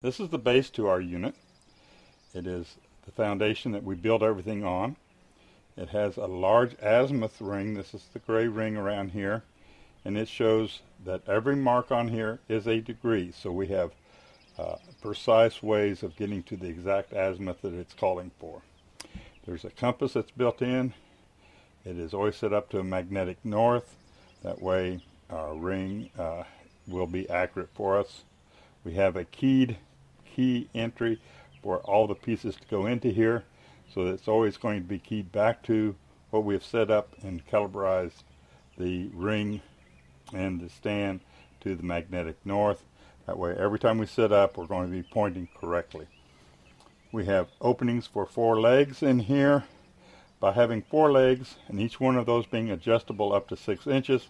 This is the base to our unit. It is the foundation that we build everything on. It has a large azimuth ring. This is the gray ring around here, and it shows that every mark on here is a degree. So we have precise ways of getting to the exact azimuth that it's calling for. There's a compass that's built in. It is always set up to a magnetic north. That way our ring will be accurate for us. We have a key entry for all the pieces to go into here, so that it's always going to be keyed back to what we have set up and calibrized the ring and the stand to the magnetic north. That way every time we set up, we're going to be pointing correctly. We have openings for 4 legs in here. By having 4 legs and each one of those being adjustable up to 6 inches,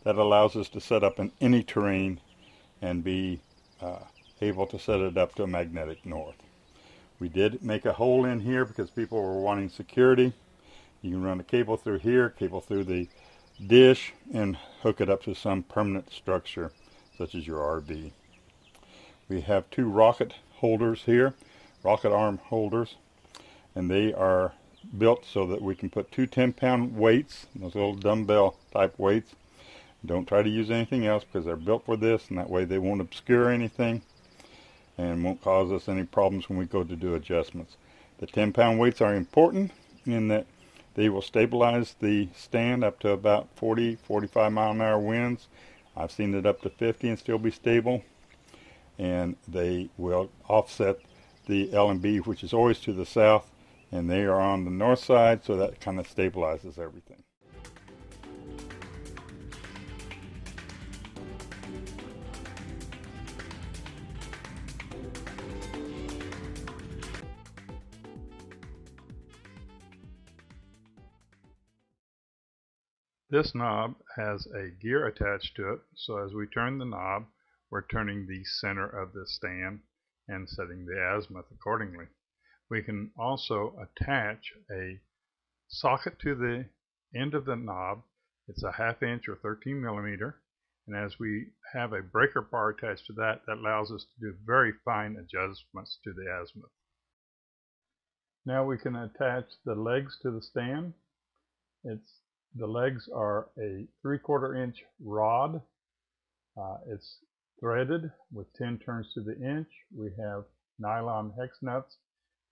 that allows us to set up in any terrain and be able to set it up to a magnetic north. We did make a hole in here because people were wanting security. You can run a cable through here, cable through the dish, and hook it up to some permanent structure such as your RV. We have 2 rocket holders here, rocket arm holders, and they are built so that we can put 2 10-pound weights, those little dumbbell type weights. Don't try to use anything else because they're built for this, and that way they won't obscure anything and won't cause us any problems when we go to do adjustments. The 10-pound weights are important in that they will stabilize the stand up to about 40-45 mile-an-hour winds. I've seen it up to 50 and still be stable, and they will offset the L&B, which is always to the south, and they are on the north side, so that kind of stabilizes everything. This knob has a gear attached to it, so as we turn the knob, we're turning the center of the stand and setting the azimuth accordingly. We can also attach a socket to the end of the knob. It's a 1/2 inch or 13 millimeter, and as we have a breaker bar attached to that, that allows us to do very fine adjustments to the azimuth. Now we can attach the legs to the stand. The legs are a 3/4 inch rod. It's threaded with 10 turns to the inch. We have nylon hex nuts.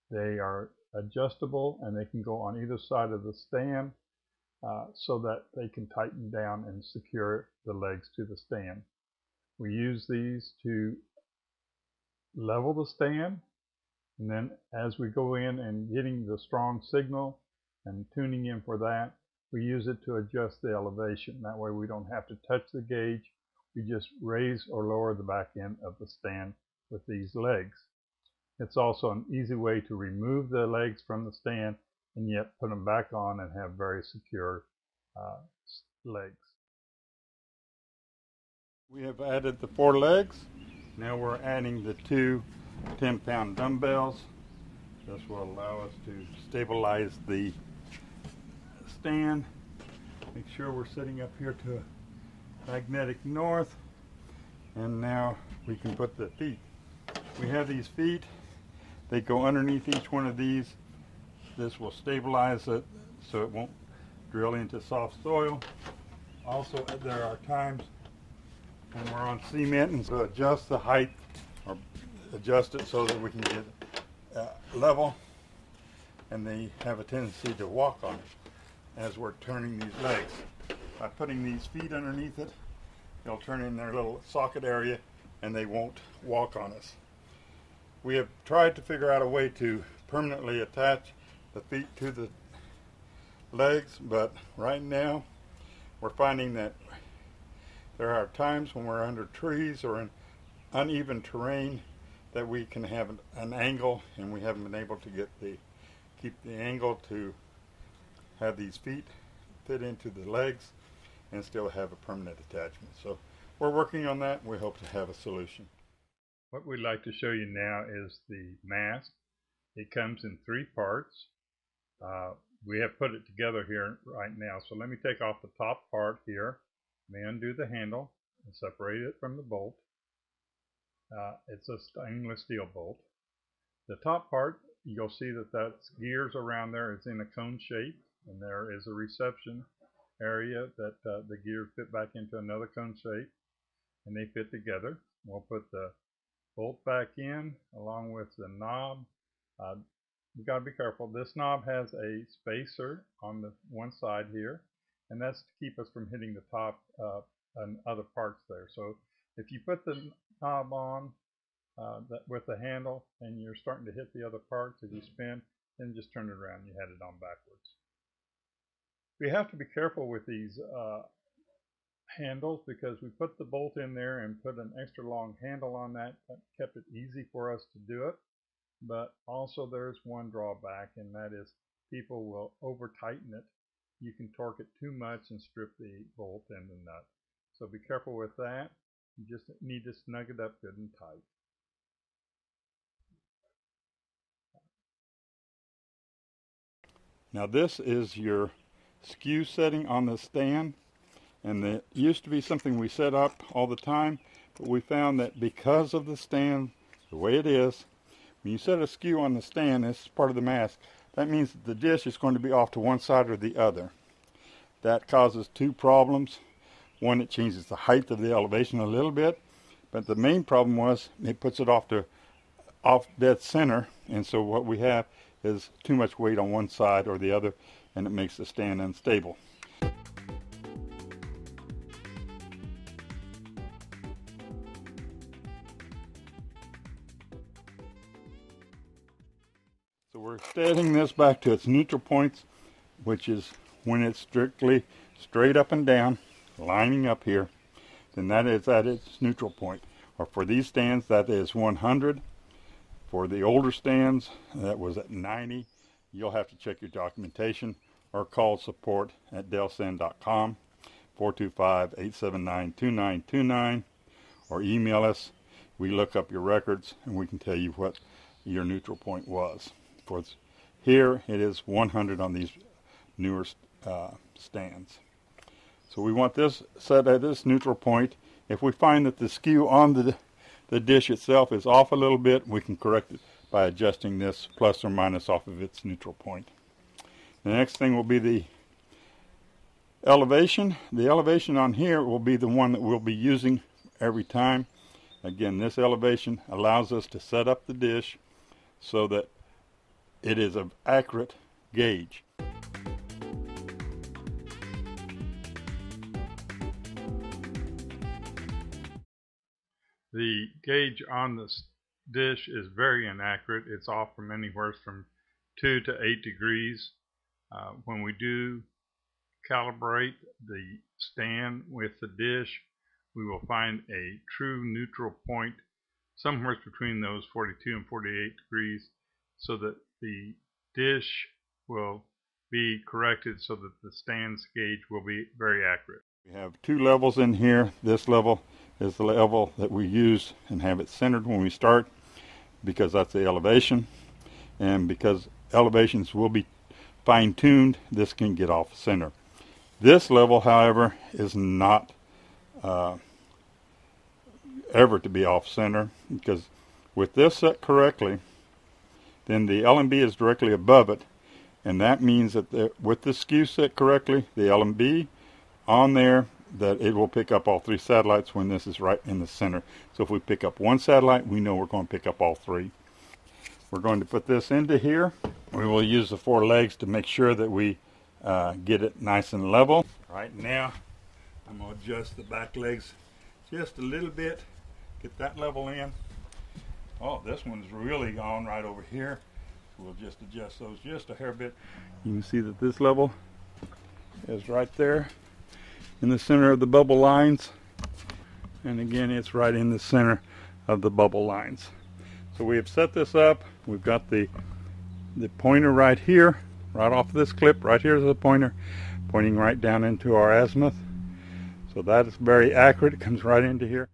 They are adjustable and they can go on either side of the stand so that they can tighten down and secure the legs to the stand. We use these to level the stand, and then as we go in and getting the strong signal and tuning in for that, we use it to adjust the elevation. That way we don't have to touch the gauge. We just raise or lower the back end of the stand with these legs. It's also an easy way to remove the legs from the stand and yet put them back on and have very secure legs. We have added the 4 legs. Now we're adding the 2 10-pound dumbbells. This will allow us to stabilize the stand. Make sure we're sitting up here to a magnetic north, and now we can put the feet. We have these feet. They go underneath each one of these. This will stabilize it so it won't drill into soft soil. Also, there are times when we're on cement and so adjust the height or adjust it so that we can get level, and they have a tendency to walk on it as we're turning these legs. By putting these feet underneath it, they'll turn in their little socket area and they won't walk on us. We have tried to figure out a way to permanently attach the feet to the legs, but right now we're finding that there are times when we're under trees or in uneven terrain that we can have an angle, and we haven't been able to keep the angle to have these feet fit into the legs and still have a permanent attachment. So we're working on that, and we hope to have a solution. What we'd like to show you now is the mast. It comes in 3 parts. We have put it together here right now, so let me take off the top part here. Let me undo the handle and separate it from the bolt. It's a stainless steel bolt. The top part, you'll see that that's gears around there. It's in a cone shape, and there is a reception area that the gears fit back into another cone shape, and they fit together. We'll put the bolt back in along with the knob. You got to be careful. This knob has a spacer on the one side here, and that's to keep us from hitting the top and other parts there. So if you put the knob on with the handle and you're starting to hit the other parts as you spin, then just turn it around and you had it on backwards. We have to be careful with these handles because we put the bolt in there and put an extra long handle on that. That kept it easy for us to do it. But also there's one drawback, and that is people will over tighten it. You can torque it too much and strip the bolt and the nut. So be careful with that. You just need to snug it up good and tight. Now this is your skew setting on the stand, and it used to be something we set up all the time, but we found that because of the stand the way it is, when you set a skew on the stand, this is part of the mask, that means that the dish is going to be off to one side or the other. That causes two problems. One, it changes the height of the elevation a little bit, but the main problem was it puts it off dead center, and so what we have is too much weight on one side or the other, and it makes the stand unstable. So we're setting this back to its neutral points, which is when it's strictly straight up and down, lining up here, then that is at its neutral point. Or for these stands, that is 100. For the older stands, that was at 90. You'll have to check your documentation or call support at delsend.com, 425-879-2929, or email us. We look up your records and we can tell you what your neutral point was. For here, it is 100 on these newer stands. So we want this set at this neutral point. If we find that the skew on the dish itself is off a little bit, we can correct it by adjusting this plus or minus off of its neutral point. The next thing will be the elevation. The elevation on here will be the one that we'll be using every time. Again, this elevation allows us to set up the dish so that it is of accurate gauge. The gauge on this dish is very inaccurate. It's off from anywhere from 2 to 8 degrees. When we do calibrate the stand with the dish, we will find a true neutral point somewhere between those 42 and 48 degrees, so that the dish will be corrected so that the stand's gauge will be very accurate. We have two levels in here. This level is the level that we use and have it centered when we start, because that's the elevation, and because elevations will be fine-tuned, this can get off center. This level, however, is not ever to be off center, because with this set correctly, then the LMB is directly above it, and that means that with the skew set correctly, the LMB on there, that it will pick up all three satellites when this is right in the center. So if we pick up one satellite, we know we're going to pick up all three. We're going to put this into here. We will use the four legs to make sure that we get it nice and level. Right now, I'm going to adjust the back legs just a little bit, get that level in. Oh, this one's really gone right over here. So we'll just adjust those just a hair bit. You can see that this level is right there in the center of the bubble lines, and again it's right in the center of the bubble lines. So we have set this up. We've got the pointer right here, right off this clip. Right here is the pointer pointing right down into our azimuth, so that is very accurate. It comes right into here.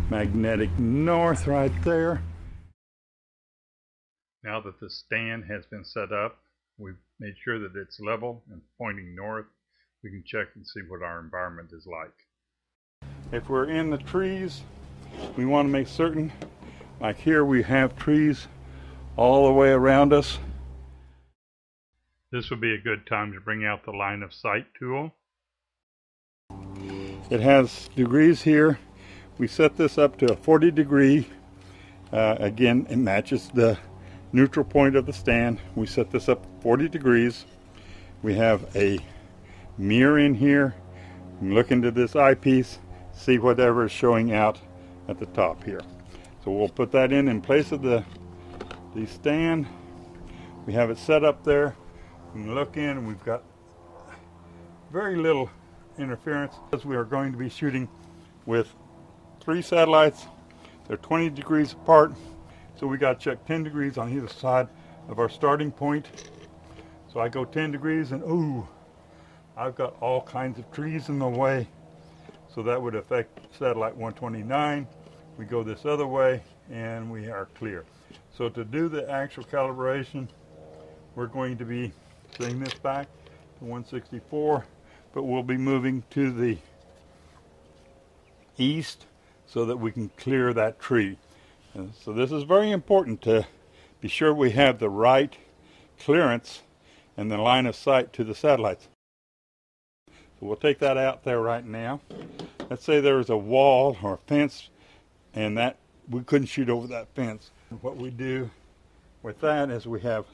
Magnetic north right there. Now that the stand has been set up, we've made sure that it's level and pointing north. We can check and see what our environment is like. If we're in the trees, We want to make certain, like here we have trees all the way around us. This would be a good time to bring out the line of sight tool. It has degrees here. We set this up to a 40 degree. Again, it matches the neutral point of the stand. We set this up 40 degrees. We have a mirror in here. You can look into this eyepiece, see whatever is showing out at the top here. So we'll put that in place of the stand. We have it set up there. We can look in and we've got very little interference as we are going to be shooting with 3 satellites. They're 20 degrees apart, so we got to check 10 degrees on either side of our starting point. So I go 10 degrees and ooh, I've got all kinds of trees in the way, so that would affect satellite 129. We go this other way and we are clear. So to do the actual calibration, we're going to be setting this back to 164, but we'll be moving to the east so that we can clear that tree. And so this is very important to be sure we have the right clearance and the line of sight to the satellites. So we'll take that out there right now. Let's say there was a wall or a fence and that we couldn't shoot over that fence. What we do with that is we have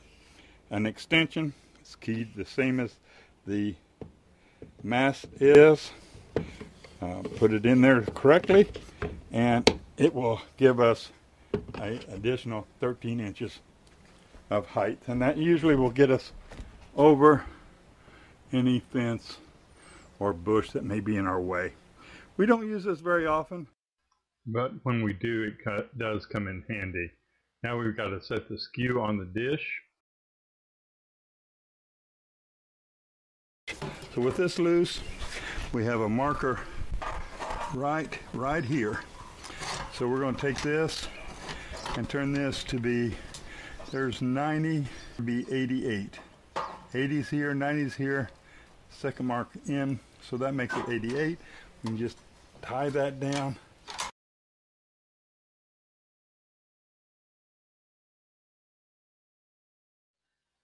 an extension. It's keyed the same as the mast is. Put it in there correctly and it will give us an additional 13 inches of height, and that usually will get us over any fence or bush that may be in our way. We don't use this very often, but when we do, it does come in handy. Now we've got to set the skew on the dish. So with this loose, we have a marker right here. So we're going to take this and turn this to be, there's 90, to be 88. 80's here, 90's here, second mark in, so that makes it 88. We can just tie that down.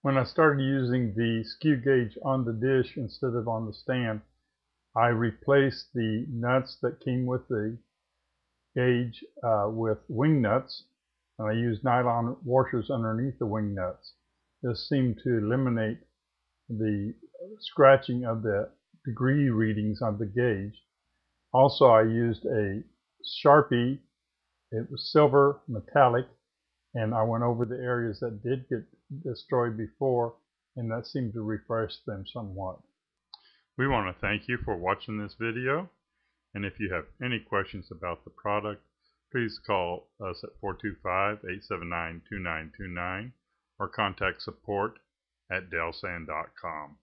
When I started using the skew gauge on the dish instead of on the stand, I replaced the nuts that came with the gauge with wing nuts, and I used nylon washers underneath the wing nuts. This seemed to eliminate the scratching of the degree readings on the gauge. Also, I used a Sharpie. It was silver metallic, and I went over the areas that did get destroyed before, and that seemed to refresh them somewhat. We want to thank you for watching this video, and if you have any questions about the product, please call us at 425-879-2929 or contact support@delsan.com.